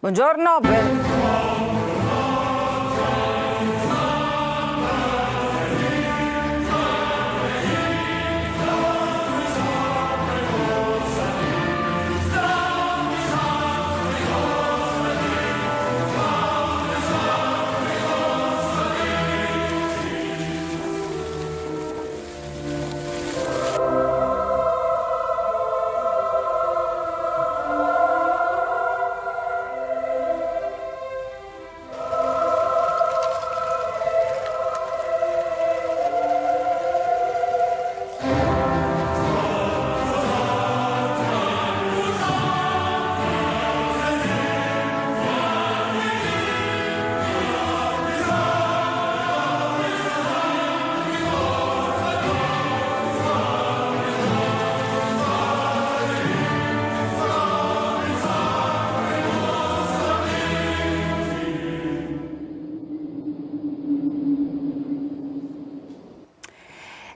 Buongiorno.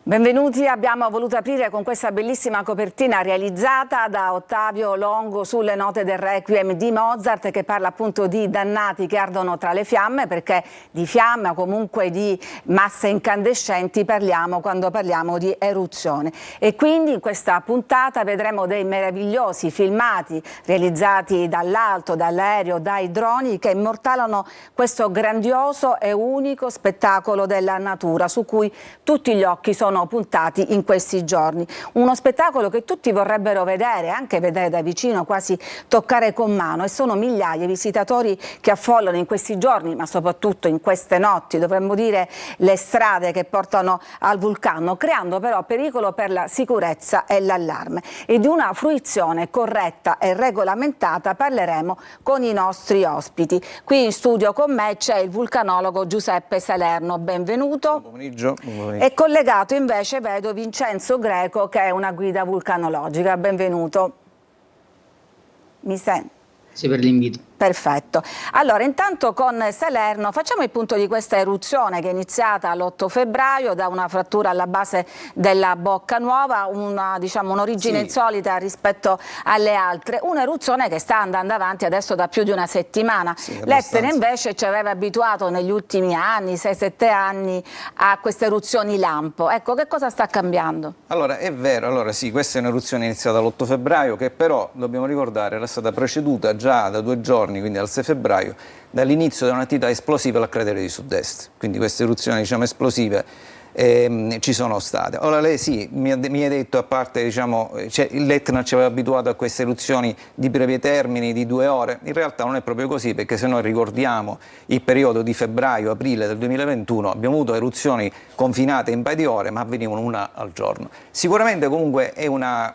Benvenuti, abbiamo voluto aprire con questa bellissima copertina realizzata da Ottavio Longo sulle note del Requiem di Mozart, che parla appunto di dannati che ardono tra le fiamme, perché di fiamme o comunque di masse incandescenti parliamo quando parliamo di eruzione. E quindi in questa puntata vedremo dei meravigliosi filmati realizzati dall'alto, dall'aereo, dai droni, che immortalano questo grandioso e unico spettacolo della natura su cui tutti gli occhi sono puntati in questi giorni. Uno spettacolo che tutti vorrebbero vedere, anche vedere da vicino, quasi toccare con mano, e sono migliaia i visitatori che affollano in questi giorni, ma soprattutto in queste notti, dovremmo dire, le strade che portano al vulcano, creando però pericolo per la sicurezza e l'allarme. E di una fruizione corretta e regolamentata parleremo con i nostri ospiti. Qui in studio con me c'è il vulcanologo Giuseppe Salerno, benvenuto. Buon pomeriggio. Buon pomeriggio. E collegato invece vedo Vincenzo Greco, che è una guida vulcanologica. Benvenuto. Mi sente? Sì, per l'invito. Perfetto. Allora, intanto con Salerno facciamo il punto di questa eruzione che è iniziata l'8 febbraio da una frattura alla base della Bocca Nuova, un'origine insolita rispetto alle altre, un'eruzione che sta andando avanti adesso da più di una settimana. L'Etna invece ci aveva abituato negli ultimi anni, 6-7 anni, a queste eruzioni lampo. Ecco, che cosa sta cambiando? Allora, è vero, questa è un'eruzione iniziata l'8 febbraio che però, dobbiamo ricordare, era stata preceduta già da 2 giorni, quindi dal 6 febbraio, dall'inizio di un'attività esplosiva al cratere di Sud-Est. Quindi queste eruzioni esplosive ci sono state. Ora lei mi ha detto, a parte l'Etna ci aveva abituato a queste eruzioni di brevi termini, di 2 ore. In realtà non è proprio così, perché se noi ricordiamo il periodo di febbraio-aprile del 2021 abbiamo avuto eruzioni confinate in un paio di ore, ma avvenivano una al giorno. Sicuramente comunque è una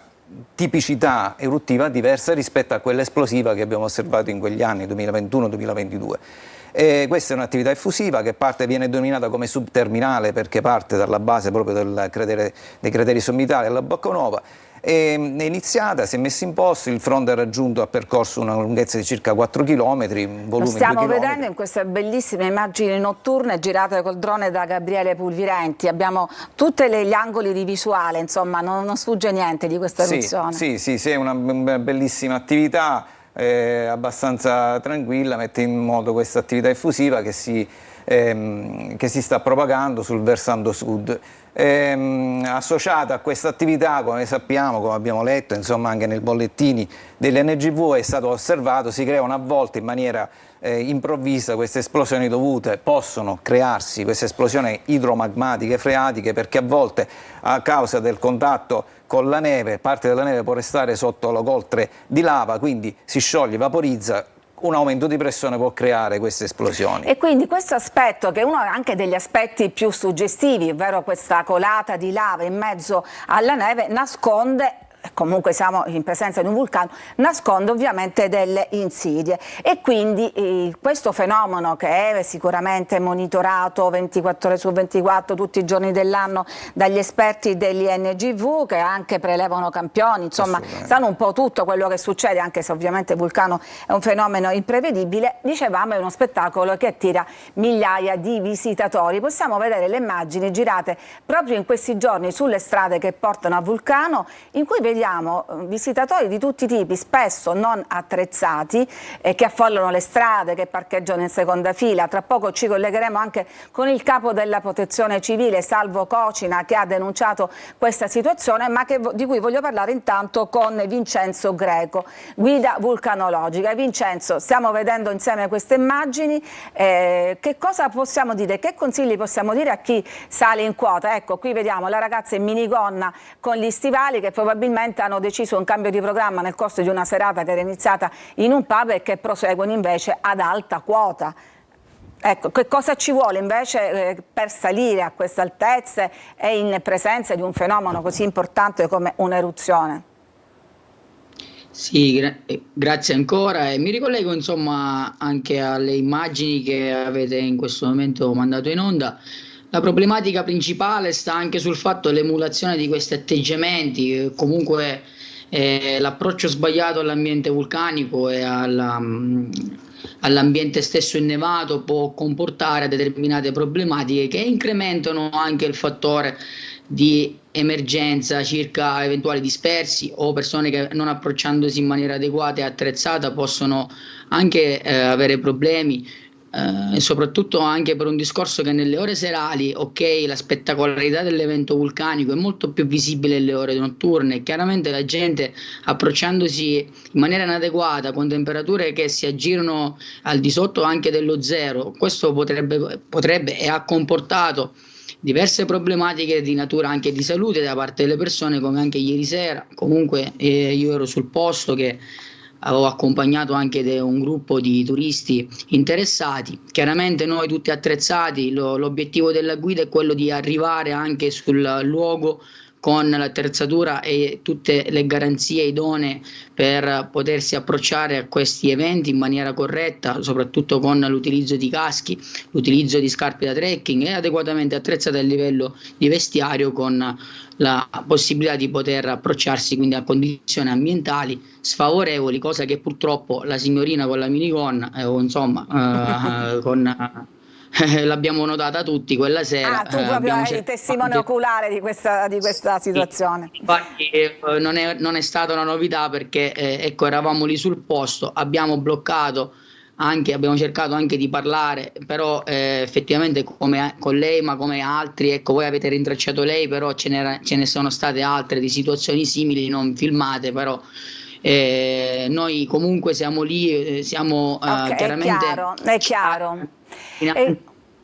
tipicità eruttiva diversa rispetto a quella esplosiva che abbiamo osservato in quegli anni 2021-2022. Questa è un'attività effusiva che viene denominata come subterminale perché parte dalla base proprio dei crateri sommitali alla Bocca Nuova. È iniziata, si è messa in posto, il fronte ha percorso una lunghezza di circa 4 km, un volume di 2 Lo stiamo chilometri. vedendo in queste bellissime immagini notturne girate col drone da Gabriele Pulvirenti. Abbiamo tutti gli angoli di visuale, insomma, non sfugge niente di questa eruzione. Sì, è una bellissima attività, abbastanza tranquilla, mette in moto questa attività effusiva che si sta propagando sul versante sud. Associata a questa attività, come sappiamo, come abbiamo letto, insomma, anche nei bollettini dell'NGV è stato osservato, si creano a volte in maniera improvvisa queste esplosioni possono crearsi queste esplosioni idromagmatiche freatiche, perché a volte a causa del contatto con la neve, parte della neve può restare sotto la coltre di lava, quindi si scioglie, vaporizza. Un aumento di pressione può creare queste esplosioni. E quindi questo aspetto, che è uno anche degli aspetti più suggestivi, ovvero questa colata di lava in mezzo alla neve, nasconde, comunque siamo in presenza di un vulcano, nasconde ovviamente delle insidie, e quindi questo fenomeno, che è sicuramente monitorato 24 ore su 24 tutti i giorni dell'anno dagli esperti dell'INGV, che anche prelevano campioni, insomma sanno un po' tutto quello che succede, anche se ovviamente il vulcano è un fenomeno imprevedibile, dicevamo è uno spettacolo che attira migliaia di visitatori. Possiamo vedere le immagini girate proprio in questi giorni sulle strade che portano a Vulcano, in cui vediamo abbiamo visitatori di tutti i tipi, spesso non attrezzati, che affollano le strade, che parcheggiano in seconda fila. Tra poco ci collegheremo anche con il capo della Protezione Civile, Salvo Cocina, che ha denunciato questa situazione, ma di cui voglio parlare intanto con Vincenzo Greco, guida vulcanologica. Vincenzo, stiamo vedendo insieme queste immagini, che cosa possiamo dire, che consigli possiamo dire a chi sale in quota? Ecco, qui vediamo la ragazza in minigonna con gli stivali, che probabilmente hanno deciso un cambio di programma nel corso di una serata che era iniziata in un pub e che proseguono invece ad alta quota. Ecco, che cosa ci vuole invece per salire a queste altezze e in presenza di un fenomeno così importante come un'eruzione? Sì, grazie ancora, e mi ricollego insomma anche alle immagini che avete in questo momento mandato in onda. La problematica principale sta anche sul fatto dell'emulazione di questi atteggiamenti, comunque l'approccio sbagliato all'ambiente vulcanico e all'ambiente stesso innevato può comportare determinate problematiche che incrementano anche il fattore di emergenza circa eventuali dispersi o persone che, non approcciandosi in maniera adeguata e attrezzata, possono anche avere problemi. E soprattutto anche per un discorso che nelle ore serali, ok, la spettacolarità dell'evento vulcanico è molto più visibile nelle ore notturne. Chiaramente la gente, approcciandosi in maniera inadeguata con temperature che si aggirano al di sotto anche dello zero, questo potrebbe e ha comportato diverse problematiche di natura anche di salute da parte delle persone, come anche ieri sera. Comunque io ero sul posto, che avevo accompagnato anche un gruppo di turisti interessati. Chiaramente noi tutti attrezzati, l'obiettivo della guida è quello di arrivare anche sul luogo con l'attrezzatura e tutte le garanzie idonee per potersi approcciare a questi eventi in maniera corretta, soprattutto con l'utilizzo di caschi, l'utilizzo di scarpe da trekking e adeguatamente attrezzate a livello di vestiario, con la possibilità di poter approcciarsi quindi a condizioni ambientali sfavorevoli, cosa che purtroppo la signorina con la minigonna o insomma l'abbiamo notata tutti quella sera. Tu proprio hai il testimone oculare di questa situazione. Sì, infatti non è stata una novità, perché ecco, eravamo lì sul posto, abbiamo bloccato abbiamo cercato anche di parlare, però effettivamente con lei, ma come altri, ecco, voi avete rintracciato lei, però ce ne sono state altre di situazioni simili, non filmate, però noi comunque siamo lì, siamo chiaramente... È chiaro.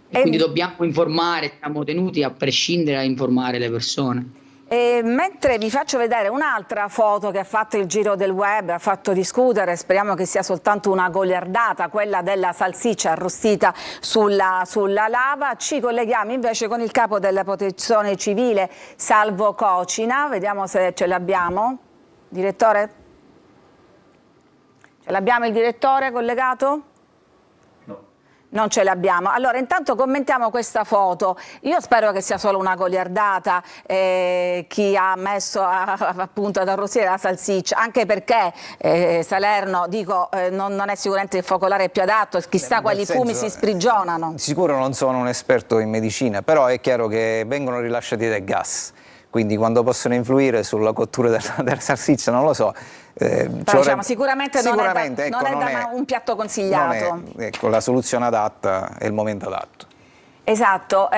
Quindi dobbiamo informare, siamo tenuti a prescindere a informare le persone. Mentre vi faccio vedere un'altra foto che ha fatto il giro del web, ha fatto discutere, speriamo che sia soltanto una goliardata, quella della salsiccia arrostita sulla lava, ci colleghiamo invece con il capo della Protezione Civile, Salvo Cocina. Vediamo se ce l'abbiamo. Direttore? Ce l'abbiamo il direttore collegato? Non ce l'abbiamo. Allora, intanto commentiamo questa foto. Io spero che sia solo una goliardata, chi ha messo appunto ad arrostire la salsiccia, anche perché Salerno, dico, non è sicuramente il focolare più adatto, chissà quali fumi si sprigionano. Sicuro non sono un esperto in medicina, però è chiaro che vengono rilasciati dei gas, quindi quando possono influire sulla cottura della salsiccia non lo so. Diciamo, sicuramente non è un piatto consigliato. Ecco, la soluzione adatta è il momento adatto. Esatto.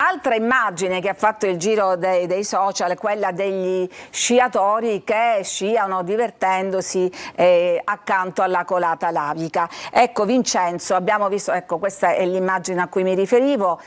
Altra immagine che ha fatto il giro dei social è quella degli sciatori che sciano divertendosi accanto alla colata lavica. Ecco Vincenzo, abbiamo visto, ecco, questa è l'immagine a cui mi riferivo,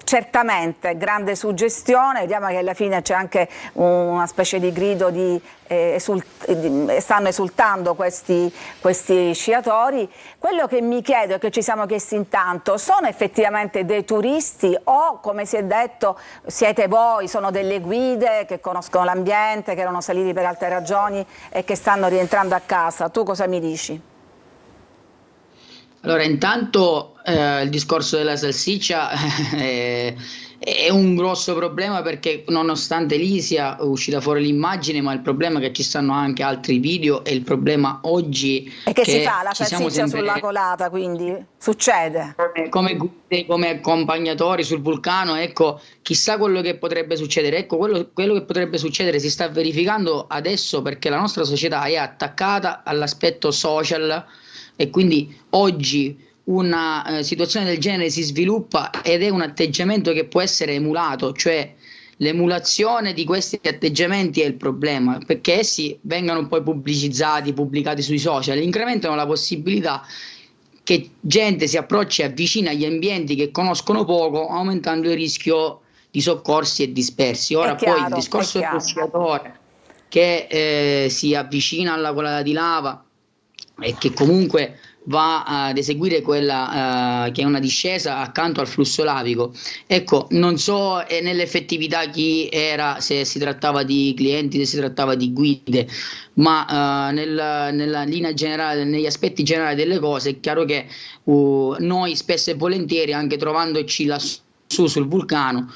certamente grande suggestione, vediamo che alla fine c'è anche una specie di grido di stanno esultando questi sciatori. Quello che mi chiedo e che ci siamo chiesti intanto, sono effettivamente dei turisti o, come si è detto, siete voi, sono delle guide che conoscono l'ambiente, che erano saliti per altre ragioni e che stanno rientrando a casa? Tu cosa mi dici? Allora, intanto il discorso della salsiccia È un grosso problema, perché nonostante lì sia uscita fuori l'immagine, ma il problema è che ci stanno anche altri video, e il problema oggi E che si fa che la ci siamo salsiccia sulla sempre colata, quindi succede. come guide, come accompagnatori sul vulcano. Ecco, chissà quello che potrebbe succedere. Ecco, quello che potrebbe succedere si sta verificando adesso, perché la nostra società è attaccata all'aspetto social, e quindi oggi una situazione del genere si sviluppa, ed è un atteggiamento che può essere emulato, cioè l'emulazione di questi atteggiamenti è il problema, perché essi vengano poi pubblicizzati, pubblicati sui social, incrementano la possibilità che gente si approcci e avvicina agli ambienti che conoscono poco, aumentando il rischio di soccorsi e dispersi. È Ora poi il chiaro, è discorso dello chiaro. sciatore che si avvicina alla colata di lava e che comunque va ad eseguire quella che è una discesa accanto al flusso lavico. Ecco, non so nell'effettività chi era, se si trattava di clienti, se si trattava di guide, ma nella linea generale, negli aspetti generali delle cose, è chiaro che noi spesso e volentieri, anche trovandoci lassù sul vulcano,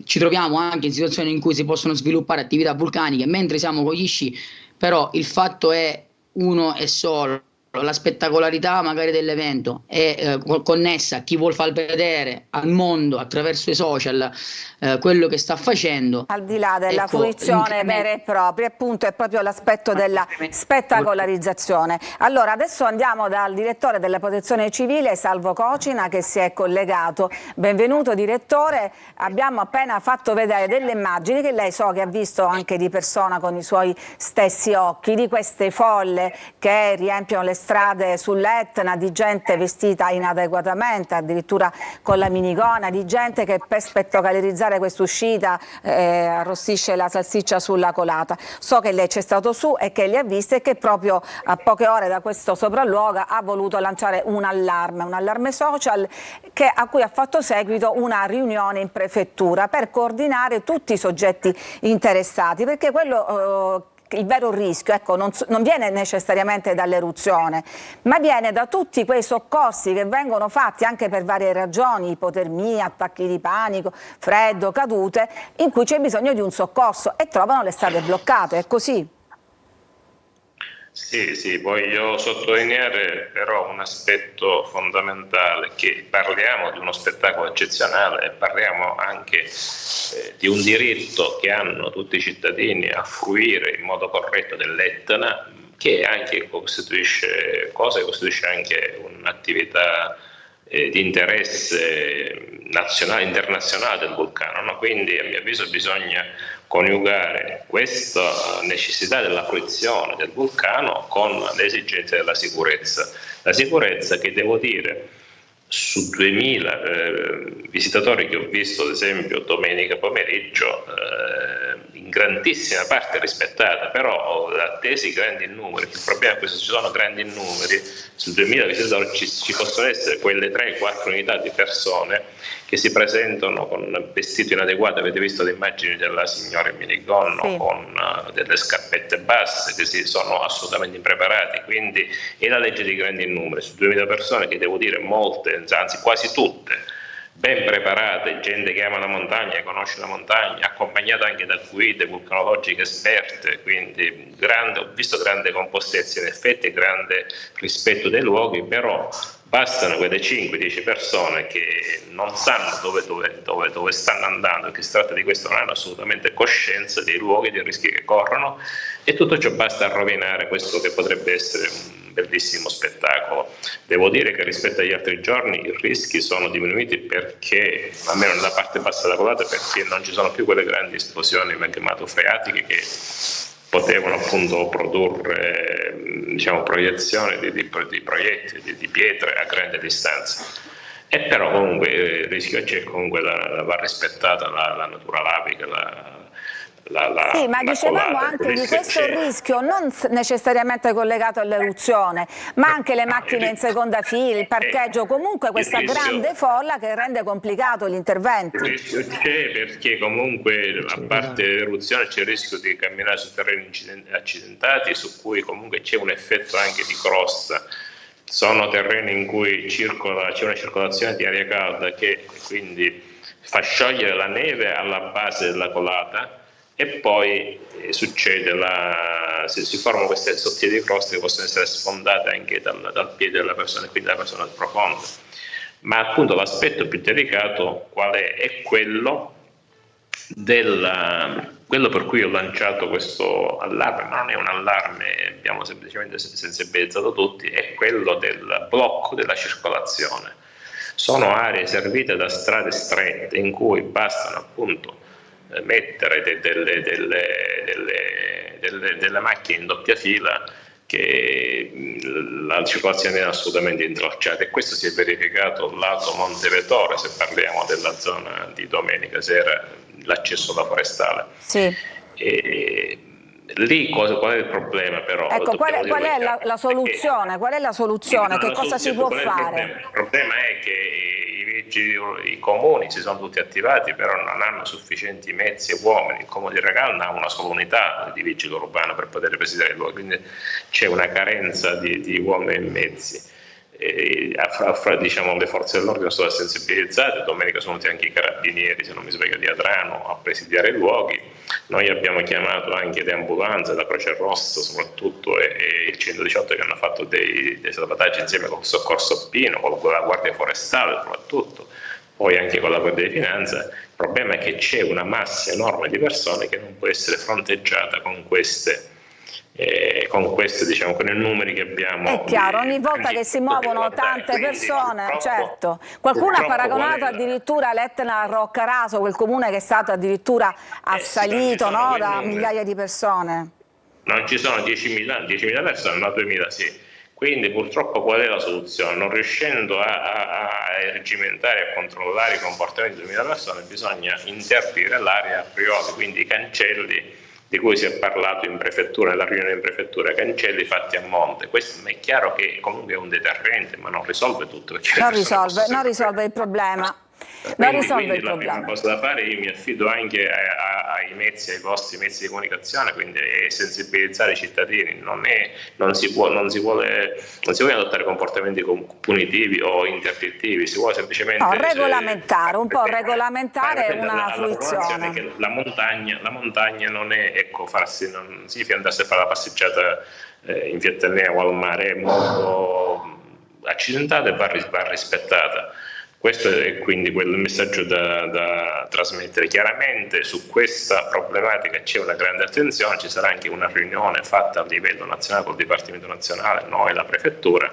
ci troviamo anche in situazioni in cui si possono sviluppare attività vulcaniche mentre siamo con gli sci, però il fatto è uno e solo: la spettacolarità magari dell'evento è connessa a chi vuol far vedere al mondo attraverso i social quello che sta facendo. Al di là della Ecco, fruizione vera e propria, appunto, è proprio l'aspetto della spettacolarizzazione. Allora, adesso andiamo dal direttore della Protezione Civile, Salvo Cocina, che si è collegato. Benvenuto direttore, abbiamo appena fatto vedere delle immagini che lei so che ha visto anche di persona con i suoi stessi occhi, di queste folle che riempiono le strade sull'Etna, di gente vestita inadeguatamente, addirittura con la minigonna, di gente che per spettacolarizzare questa uscita arrossisce la salsiccia sulla colata. So che lei c'è stato su e che li ha visti, e che proprio a poche ore da questo sopralluogo ha voluto lanciare un allarme social, a cui ha fatto seguito una riunione in prefettura per coordinare tutti i soggetti interessati, perché quello il vero rischio, ecco, non viene necessariamente dall'eruzione, ma viene da tutti quei soccorsi che vengono fatti anche per varie ragioni, ipotermia, attacchi di panico, freddo, cadute, in cui c'è bisogno di un soccorso e trovano le strade bloccate, è così? Sì, voglio sottolineare però un aspetto fondamentale: che parliamo di uno spettacolo eccezionale e parliamo anche di un diritto che hanno tutti i cittadini a fruire in modo corretto dell'Etna, che anche costituisce anche un'attività di interesse nazionale, internazionale del vulcano, no? Quindi a mio avviso bisogna coniugare questa necessità della fruizione del vulcano con le esigenze della sicurezza. La sicurezza che, devo dire, su 2000 visitatori che ho visto, ad esempio, domenica pomeriggio, in grandissima parte rispettata, però attesi grandi numeri. Il problema è che se ci sono grandi numeri, su 2000 visitatori ci possono essere quelle 3-4 unità di persone che si presentano con vestiti inadeguati. Avete visto le immagini della signora in minigonno, sì, con delle scarpette basse, che sono assolutamente impreparati. Quindi è la legge dei grandi numeri. Su 2000 persone, che devo dire molte, anzi quasi tutte, ben preparate, gente che ama la montagna, conosce la montagna, accompagnata anche da guide vulcanologiche esperte, quindi ho visto grande compostezza in effetti e grande rispetto dei luoghi, però bastano quelle 5-10 persone che non sanno dove stanno andando, che si tratta di questo, non hanno assolutamente coscienza dei luoghi, dei rischi che corrono, e tutto ciò basta a rovinare questo che potrebbe essere un bellissimo spettacolo. Devo dire che rispetto agli altri giorni i rischi sono diminuiti, perché, almeno nella parte bassa della colata, perché non ci sono più quelle grandi esplosioni magmato-freatiche che potevano appunto produrre, diciamo, proiezione di proiettili, di pietre a grande distanza. E però comunque il rischio c'è, comunque va rispettata la natura lavica, sì, ma dicevamo colata. anche di questo rischio non necessariamente collegato all'eruzione, ma anche le macchine in seconda fila, il parcheggio, comunque questa grande folla che rende complicato gli interventi. Il rischio c'è, perché comunque, a parte l'eruzione, c'è il rischio di camminare su terreni accidentati, su cui comunque c'è un effetto anche di crosta. Sono terreni in cui c'è una circolazione di aria calda, che quindi fa sciogliere la neve alla base della colata e poi succede si formano queste sottiere di croste che possono essere sfondate anche dal piede della persona e quindi la persona profonda. Ma appunto l'aspetto più delicato qual è? È quello per cui ho lanciato questo allarme, ma non è un allarme, abbiamo semplicemente sensibilizzato tutti, è quello del blocco della circolazione. Sono aree servite da strade strette in cui bastano appunto mettere delle macchine in doppia fila che la circolazione è assolutamente intralciata, e questo si è verificato lato Montevetore, se parliamo della zona di domenica sera, l'accesso alla forestale. Sì. Lì qual è il problema però? Ecco, qual è la soluzione? Qual è la soluzione? Che cosa si può fare? Il problema è che i comuni si sono tutti attivati, però non hanno sufficienti mezzi e uomini. Il comune di Regalna ha una sola unità di vigile urbano per poter presidiare il luogo, quindi c'è una carenza di uomini e mezzi. Diciamo, le forze dell'ordine sono state sensibilizzate, domenica sono venuti anche i carabinieri, se non mi sbaglio, di Adrano a presidiare i luoghi. Noi abbiamo chiamato anche le ambulanze, la Croce Rossa soprattutto e il 118 che hanno fatto dei salvataggi insieme con il Soccorso Alpino, con la Guardia Forestale soprattutto, poi anche con la Guardia di Finanza. Il problema è che c'è una massa enorme di persone che non può essere fronteggiata con queste diciamo, con i numeri che abbiamo. È chiaro, ogni volta che si muovono tante persone, certo. Qualcuno ha paragonato addirittura l'Etna a Roccaraso, quel comune che è stato addirittura assalito da migliaia di persone. Non ci sono 10.000 persone, ma 2.000 sì. Quindi purtroppo qual è la soluzione? Non riuscendo a regimentare e a controllare i comportamenti di 2.000 persone, bisogna interdire l'area a priori, quindi i cancelli di cui si è parlato in prefettura, nella riunione in prefettura, cancelli fatti a monte. Questo è chiaro che comunque è un deterrente, ma non risolve tutto. Non risolve il problema. Quindi la prima cosa da fare, io mi affido anche ai vostri mezzi di comunicazione, quindi sensibilizzare i cittadini. Non si vogliono adottare comportamenti punitivi o interdittivi, si vuole semplicemente regolamentare una fruizione. Che la montagna non è non significa andarsi a fare la passeggiata in via Ateneo o al mare, è molto accidentata e va rispettata. Questo è quindi quel messaggio da trasmettere. Chiaramente su questa problematica c'è una grande attenzione, ci sarà anche una riunione fatta a livello nazionale col Dipartimento Nazionale, noi e la Prefettura,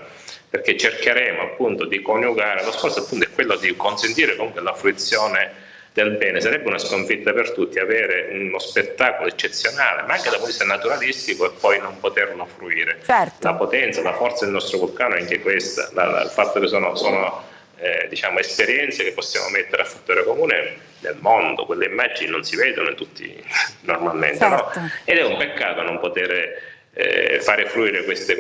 perché cercheremo appunto di coniugare. Lo sforzo appunto è quello di consentire comunque la fruizione del bene. Sarebbe una sconfitta per tutti avere uno spettacolo eccezionale, ma anche da punto di vista naturalistico, e poi non poterlo fruire. Certo. La potenza, la forza del nostro vulcano è anche questa, il fatto che sono diciamo esperienze che possiamo mettere a fattore comune nel mondo. Quelle immagini non si vedono tutti normalmente, certo. No? Ed è un peccato non poter fare fruire queste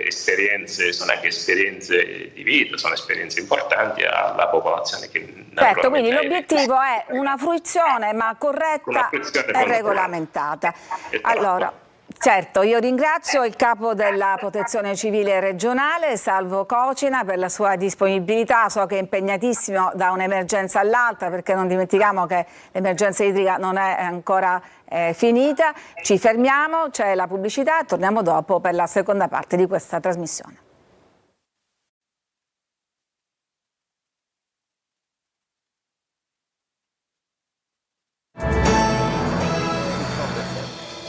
esperienze. Sono anche esperienze di vita, sono esperienze importanti alla popolazione che certo, quindi l'obiettivo è una fruizione ma corretta e regolamentata. Allora, certo, io ringrazio il capo della Protezione Civile regionale, Salvo Cocina, per la sua disponibilità. So che è impegnatissimo da un'emergenza all'altra, perché non dimentichiamo che l'emergenza idrica non è ancora finita. Ci fermiamo, c'è la pubblicità e torniamo dopo per la seconda parte di questa trasmissione.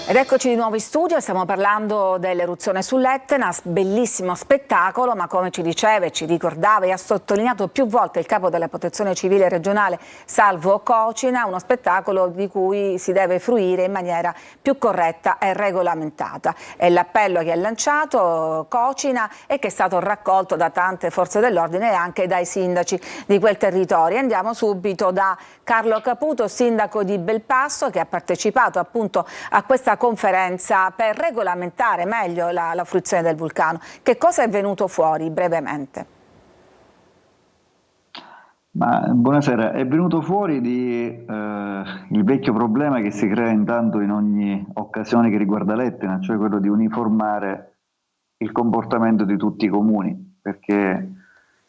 Ed eccoci di nuovo in studio, stiamo parlando dell'eruzione sull'Etna, bellissimo spettacolo, ma come ci diceva e ci ricordava e ha sottolineato più volte il capo della Protezione Civile regionale Salvo Cocina, uno spettacolo di cui si deve fruire in maniera più corretta e regolamentata. È l'appello che ha lanciato Cocina e che è stato raccolto da tante forze dell'ordine e anche dai sindaci di quel territorio. Andiamo subito da Carlo Caputo, sindaco di Belpasso, che ha partecipato appunto a questa conferenza per regolamentare meglio la fruizione del vulcano. Che cosa è venuto fuori brevemente? Buonasera, è venuto fuori il vecchio problema che si crea intanto in ogni occasione che riguarda l'Etna, cioè quello di uniformare il comportamento di tutti i comuni, perché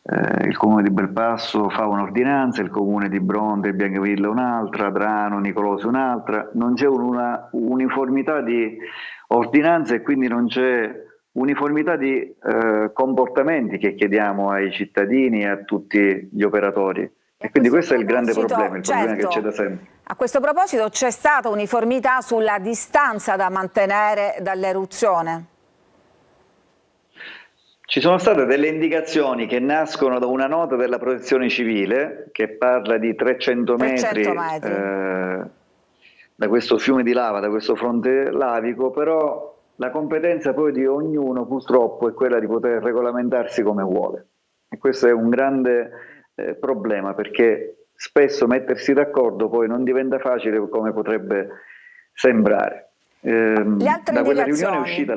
il comune di Belpasso fa un'ordinanza, il comune di Bronte e Biancavilla un'altra, Drano, Nicolosi un'altra, non c'è una uniformità di ordinanze e quindi non c'è uniformità di comportamenti che chiediamo ai cittadini e a tutti gli operatori. E quindi questo è il grande problema, il problema che c'è da sempre. A questo proposito c'è stata uniformità sulla distanza da mantenere dall'eruzione? Ci sono state delle indicazioni che nascono da una nota della Protezione Civile che parla di 300 metri da questo fiume di lava, da questo fronte lavico, però la competenza poi di ognuno purtroppo è quella di poter regolamentarsi come vuole. E questo è un grande problema, perché spesso mettersi d'accordo poi non diventa facile come potrebbe sembrare. Da quella riunione è uscita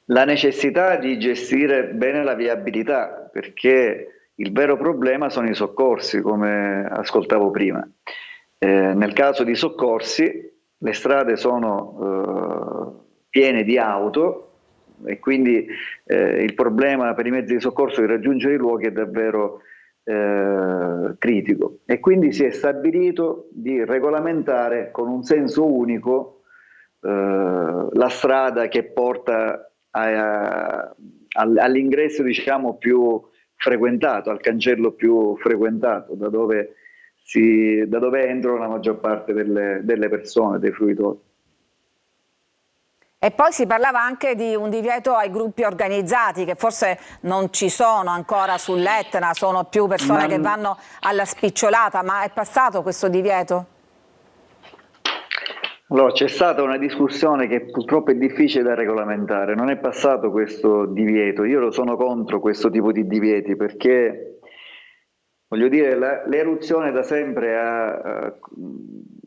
la necessità di gestire bene la viabilità, perché il vero problema sono i soccorsi, come ascoltavo prima. Nel caso di soccorsi le strade sono piene di auto e quindi il problema per i mezzi di soccorso di raggiungere i luoghi è davvero critico, e quindi si è stabilito di regolamentare con un senso unico la strada che porta all'ingresso, diciamo, più frequentato, al cancello più frequentato, da dove entrano la maggior parte delle persone, dei fruitori. E poi si parlava anche di un divieto ai gruppi organizzati, che forse non ci sono ancora sull'Etna, sono più persone che vanno alla spicciolata, ma è passato questo divieto? Allora, c'è stata una discussione che purtroppo è difficile da regolamentare, non è passato questo divieto. Io sono contro questo tipo di divieti, perché voglio dire, l'eruzione da sempre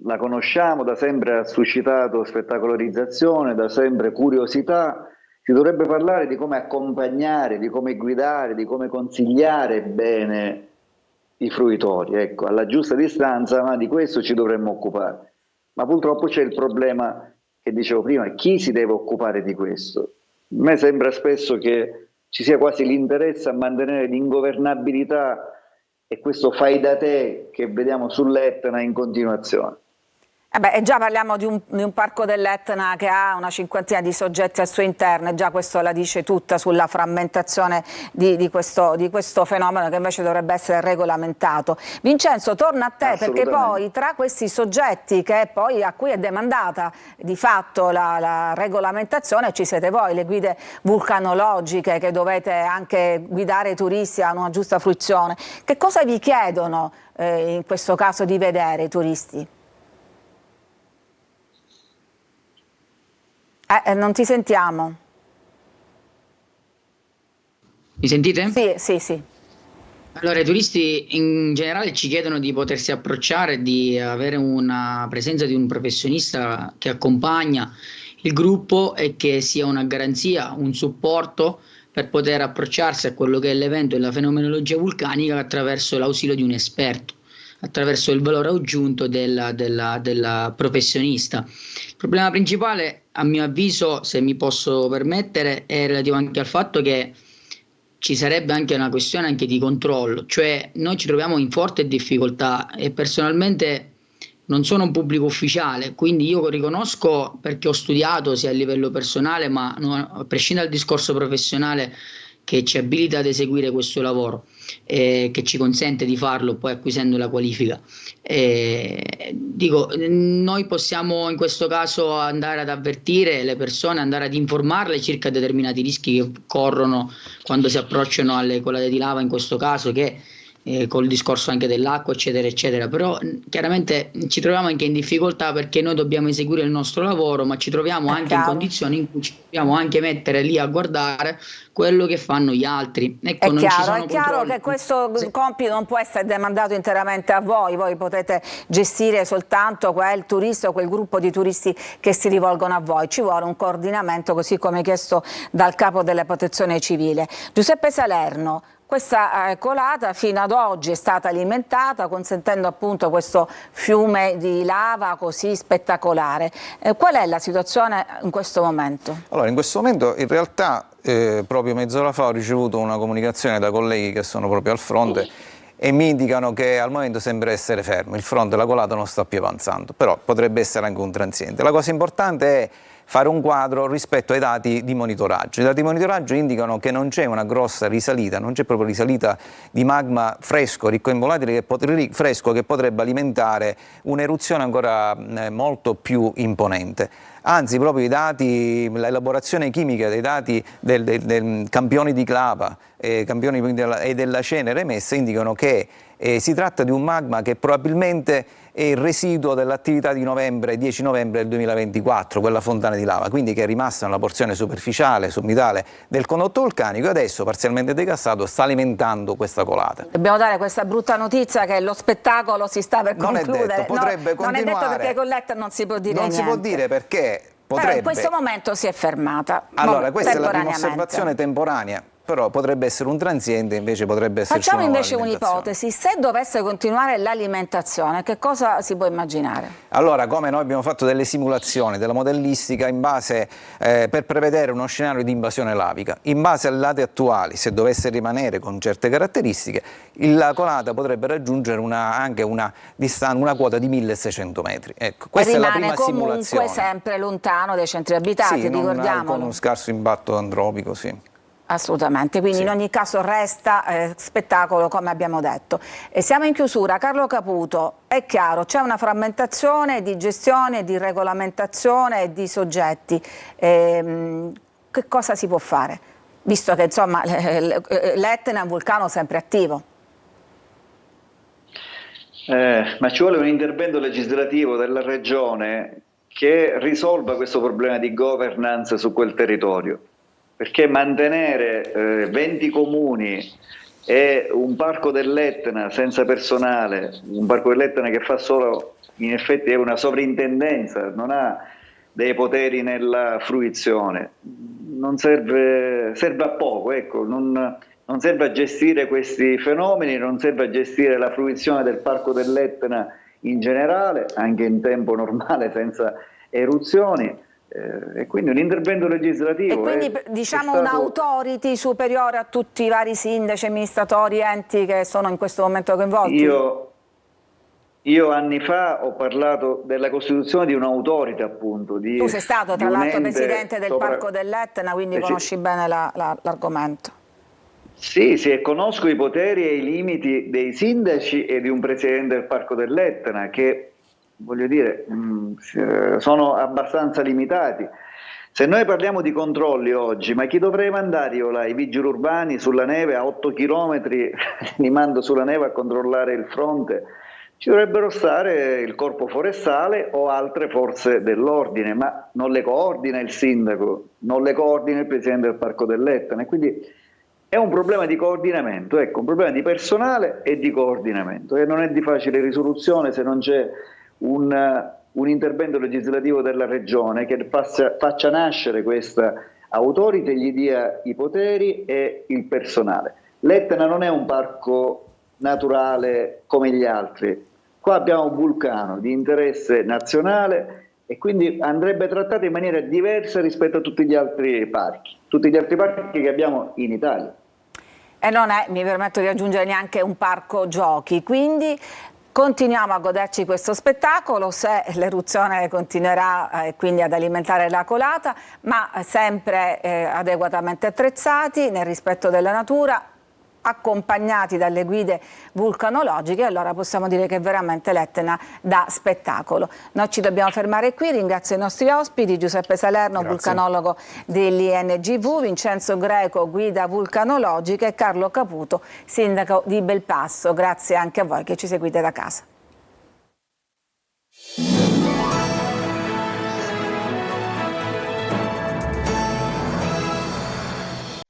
la conosciamo, da sempre ha suscitato spettacolarizzazione, da sempre curiosità. Si dovrebbe parlare di come accompagnare, di come guidare, di come consigliare bene i fruitori, ecco, alla giusta distanza, ma di questo ci dovremmo occupare. Ma purtroppo c'è il problema che dicevo prima: chi si deve occupare di questo? A me sembra spesso che ci sia quasi l'interesse a mantenere l'ingovernabilità e questo fai da te che vediamo sull'Etna in continuazione. Già parliamo di un parco dell'Etna che ha una cinquantina di soggetti al suo interno, e già questo la dice tutta sulla frammentazione di questo fenomeno, che invece dovrebbe essere regolamentato. Vincenzo, torno a te, perché poi tra questi soggetti a cui è demandata di fatto la regolamentazione ci siete voi, le guide vulcanologiche, che dovete anche guidare i turisti a una giusta fruizione. Che cosa vi chiedono in questo caso di vedere i turisti? Non ti sentiamo. Mi sentite? Sì. Allora, i turisti in generale ci chiedono di potersi approcciare, di avere una presenza di un professionista che accompagna il gruppo e che sia una garanzia, un supporto per poter approcciarsi a quello che è l'evento e la fenomenologia vulcanica attraverso l'ausilio di un esperto, attraverso il valore aggiunto della professionista. Il problema principale, a mio avviso, se mi posso permettere, è relativo anche al fatto che ci sarebbe anche una questione anche di controllo, cioè noi ci troviamo in forte difficoltà, e personalmente non sono un pubblico ufficiale, quindi io riconosco, perché ho studiato sia a livello personale, ma a prescindere dal discorso professionale, che ci abilita ad eseguire questo lavoro, che ci consente di farlo poi acquisendo la qualifica. Dico, noi possiamo in questo caso andare ad avvertire le persone, andare ad informarle circa determinati rischi che corrono quando si approcciano alle colate di lava, in questo caso, che col discorso anche dell'acqua, eccetera eccetera, però chiaramente ci troviamo anche in difficoltà, perché noi dobbiamo eseguire il nostro lavoro, ma ci troviamo anche in condizioni in cui ci dobbiamo anche mettere lì a guardare quello che fanno gli altri. Ecco, è chiaro che questo compito non può essere demandato interamente a voi potete gestire soltanto quel turista o quel gruppo di turisti che si rivolgono a voi. Ci vuole un coordinamento, così come chiesto dal capo della Protezione Civile. Giuseppe Salerno, questa colata fino ad oggi è stata alimentata, consentendo appunto questo fiume di lava così spettacolare. Qual è la situazione in questo momento? Allora, in questo momento in realtà proprio mezz'ora fa ho ricevuto una comunicazione da colleghi che sono proprio al fronte e mi indicano che al momento sembra essere fermo, il fronte, la colata non sta più avanzando, però potrebbe essere anche un transiente. La cosa importante è fare un quadro rispetto ai dati di monitoraggio. I dati di monitoraggio indicano che non c'è una grossa risalita, non c'è proprio risalita di magma fresco, ricco in volatili, fresco, che potrebbe alimentare un'eruzione ancora molto più imponente. Anzi, proprio i dati, l'elaborazione chimica dei dati dei campioni di clava e della cenere emessa indicano che si tratta di un magma che probabilmente è il residuo dell'attività di 10 novembre del 2024, quella fontana di lava, quindi che è rimasta nella porzione superficiale, sommitale del condotto vulcanico e adesso, parzialmente decassato, sta alimentando questa colata. Dobbiamo dare questa brutta notizia che lo spettacolo si sta per concludere. Non è detto, potrebbe continuare. Non è detto perché con l'ETNA non si può dire niente. Non si può dire perché potrebbe. Però in questo momento si è fermata. Allora, questa è la prima osservazione temporanea. Però potrebbe essere un transiente, invece potrebbe essere Facciamo invece un'ipotesi, se dovesse continuare l'alimentazione, che cosa si può immaginare? Allora, come noi abbiamo fatto delle simulazioni, della modellistica in base per prevedere uno scenario di invasione lavica, in base alle dati attuali, se dovesse rimanere con certe caratteristiche, la colata potrebbe raggiungere anche una quota di 1600 metri. Ecco, questa è la prima simulazione. Rimane comunque sempre lontano dai centri abitati, sì, ricordiamolo. Con uno scarso impatto antropico, sì. Assolutamente, quindi sì. In ogni caso resta spettacolo, come abbiamo detto. E siamo in chiusura. Carlo Caputo, è chiaro, c'è una frammentazione di gestione, di regolamentazione e di soggetti. Che cosa si può fare? Visto che insomma l'Etna è un vulcano sempre attivo. Ma ci vuole un intervento legislativo della regione che risolva questo problema di governance su quel territorio. Perché mantenere 20 comuni e un parco dell'Etna senza personale, un parco dell'Etna che fa solo, in effetti è una sovrintendenza, non ha dei poteri nella fruizione, non serve a poco, ecco, non serve a gestire questi fenomeni, non serve a gestire la fruizione del parco dell'Etna in generale, anche in tempo normale senza eruzioni. E quindi un intervento legislativo. E quindi diciamo un'autority superiore a tutti i vari sindaci, amministratori, enti che sono in questo momento coinvolti? Io anni fa ho parlato della costituzione di un'autority, appunto. Tu sei stato tra l'altro presidente del Parco dell'Etna, quindi conosci bene l'argomento. Sì, conosco i poteri e i limiti dei sindaci e di un presidente del Parco dell'Etna che, voglio dire, sono abbastanza limitati. Se noi parliamo di controlli oggi, ma chi dovrei mandare io là? I vigili urbani sulla neve a 8 chilometri, li mando sulla neve a controllare il fronte? Ci dovrebbero stare il corpo forestale o altre forze dell'ordine, ma non le coordina il sindaco, non le coordina il presidente del Parco dell'Etna, e quindi è un problema di coordinamento, ecco, un problema di personale e di coordinamento, e non è di facile risoluzione se non c'è un intervento legislativo della regione che faccia nascere questa autority e gli dia i poteri e il personale. L'Etna non è un parco naturale come gli altri, qua abbiamo un vulcano di interesse nazionale e quindi andrebbe trattato in maniera diversa rispetto a tutti gli altri parchi che abbiamo in Italia. E non è, mi permetto di aggiungere, neanche un parco giochi, quindi continuiamo a goderci questo spettacolo, se l'eruzione continuerà quindi ad alimentare la colata, ma sempre adeguatamente attrezzati nel rispetto della natura, accompagnati dalle guide vulcanologiche, allora possiamo dire che veramente l'Etna dà spettacolo. Noi ci dobbiamo fermare qui, ringrazio i nostri ospiti, Giuseppe Salerno, vulcanologo dell'INGV, Vincenzo Greco, guida vulcanologica, e Carlo Caputo, sindaco di Belpasso. Grazie anche a voi che ci seguite da casa.